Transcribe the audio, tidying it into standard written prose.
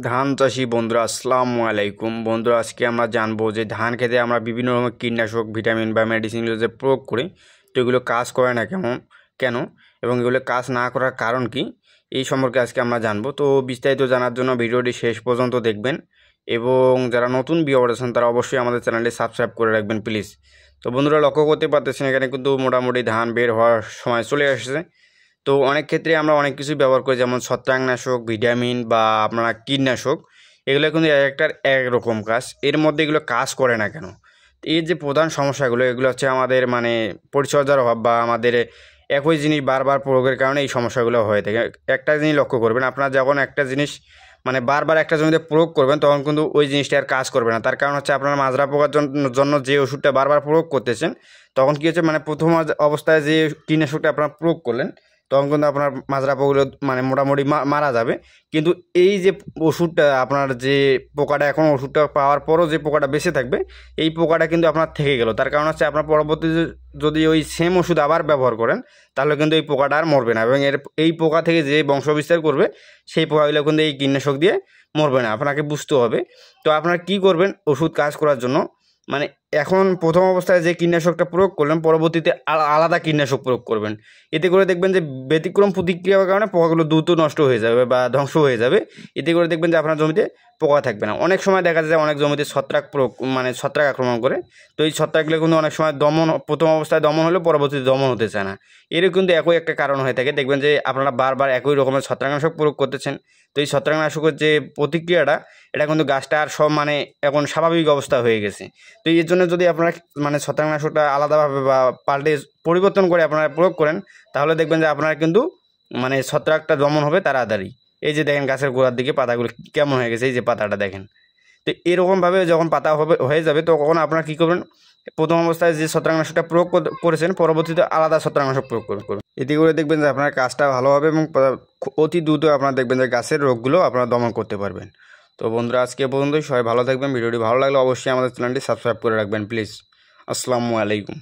ধান চাষি বন্ধুরা আসসালামু আলাইকুম। বন্ধুরা, আজকে আমরা জানবো যে ধান খেতে আমরা বিভিন্ন রকমের কীটনাশক, ভিটামিন বা মেডিসিনগুলো যে প্রয়োগ করি, তো এগুলো কাজ করে না কেন এবং এগুলো কাজ না করার কারণ কি, এই সম্পর্কে আজকে আমরা জানবো। তো বিস্তারিত জানার জন্য ভিডিওটি শেষ পর্যন্ত দেখবেন এবং যারা নতুন ভিউয়ার আছেন তারা অবশ্যই আমাদের চ্যানেলটি সাবস্ক্রাইব করে রাখবেন প্লিজ। তো বন্ধুরা, লক্ষ্য করতে পারতেছেন এখানে কিন্তু মোটামুটি ধান বের হওয়ার সময় চলে আসছে। তো অনেক ক্ষেত্রে আমরা অনেক কিছুই ব্যবহার করি, যেমন ছত্রাকনাশক, ভিটামিন বা আপনারা কীটনাশক, এগুলো কিন্তু একটার একরকম কাজ। এর মধ্যে এগুলো কাজ করে না কেন? এর যে প্রধান সমস্যাগুলো, এগুলো হচ্ছে আমাদের পরিচর্যার অভাব বা আমাদের একই জিনিস বারবার প্রয়োগের কারণে এই সমস্যাগুলো হয়ে থাকে। একটা জিনিস লক্ষ্য করবেন, আপনারা যখন একটা জিনিস বারবার একটা জমিতে প্রয়োগ করবেন তখন কিন্তু ওই জিনিসটা আর কাজ করবে না। তার কারণ হচ্ছে আপনারা মাজরা পোকার জন্য যে ওষুধটা বারবার প্রয়োগ করতেছেন, তখন কী হচ্ছে, প্রথম অবস্থায় যে কীটনাশকটা আপনারা প্রয়োগ করলেন তখন কিন্তু আপনার মাজরা পোকাগুলো মোটামুটি মারা যাবে। কিন্তু এই যে ওষুধটা আপনার যে পোকাটা, এখন ওষুধটা পাওয়ার পরও যে পোকাটা বেঁচে থাকবে, এই পোকাটা কিন্তু আপনার থেকে গেল। তার কারণ হচ্ছে আপনার পরবর্তীতে যদি ওই সেম ওষুধ আবার ব্যবহার করেন তাহলে কিন্তু এই পোকাটা আর মরবে না, এবং এই পোকা থেকে যে বংশবিস্তার করবে সেই পোকাগুলো কিন্তু এই কীটনাশক দিয়ে মরবে না। আপনাকে বুঝতে হবে। তো আপনারা কী করবেন ওষুধ কাজ করার জন্য, এখন প্রথম অবস্থায় যে কীটনাশকটা প্রয়োগ করলেন পরবর্তীতে আলাদা কীটনাশক প্রয়োগ করবেন। এতে করে দেখবেন যে ব্যতিক্রম প্রতিক্রিয়ার কারণে পোকাগুলো দ্রুত নষ্ট হয়ে যাবে বা ধ্বংস হয়ে যাবে। এতে করে দেখবেন যে আপনার জমিতে পোকা থাকবে না। অনেক সময় দেখা যায় অনেক জমিতে ছত্রাক ছত্রাক আক্রমণ করে। তো এই ছত্রাকগুলো কিন্তু অনেক সময় প্রথম অবস্থায় দমন হলেও পরবর্তীতে দমন হতে চায় না। এরও কিন্তু একই একটা কারণ হয়ে থাকে। দেখবেন যে আপনারা বারবার একই রকমের ছত্রাকনাশক প্রয়োগ করতেছেন। তো এই ছত্রাকনাশকের যে প্রতিক্রিয়াটা, এটা কিন্তু গাছটা আর সব এখন স্বাভাবিক অবস্থা হয়ে গেছে। তো এর জন্য যদি আপনারা ছত্রাকনাশকটা আলাদাভাবে বা পাল্টে পরিবর্তন করে আপনারা প্রয়োগ করেন, তাহলে দেখবেন যে আপনারা কিন্তু ছত্রাকটা দমন হবে তাড়াতাড়ি। এই যে দেখেন গাছের গোড়ার দিকে পাতাগুলো কেমন হয়ে গেছে, এই যে পাতাটা দেখেন। তো এরকমভাবে যখন পাতা হয়ে যাবে তখন আপনারা কী করবেন, প্রথম অবস্থায় যে ছত্রাকনাশকটা প্রয়োগ করেছেন পরবর্তীতে আলাদা ছত্রাকনাশক প্রয়োগ করুন। এতে করে দেখবেন যে আপনার কাজটা ভালো হবে এবং অতি দ্রুত আপনারা দেখবেন যে গাছের রোগগুলো আপনারা দমন করতে পারবেন। তো বন্ধুরা, আজকে পর্যন্তই। সবাই ভালো থাকবেন। ভিডিওটি ভালো লাগলে অবশ্যই আমাদের চ্যানেলটি সাবস্ক্রাইব করে রাখবেন প্লিজ। আসসালামু আলাইকুম।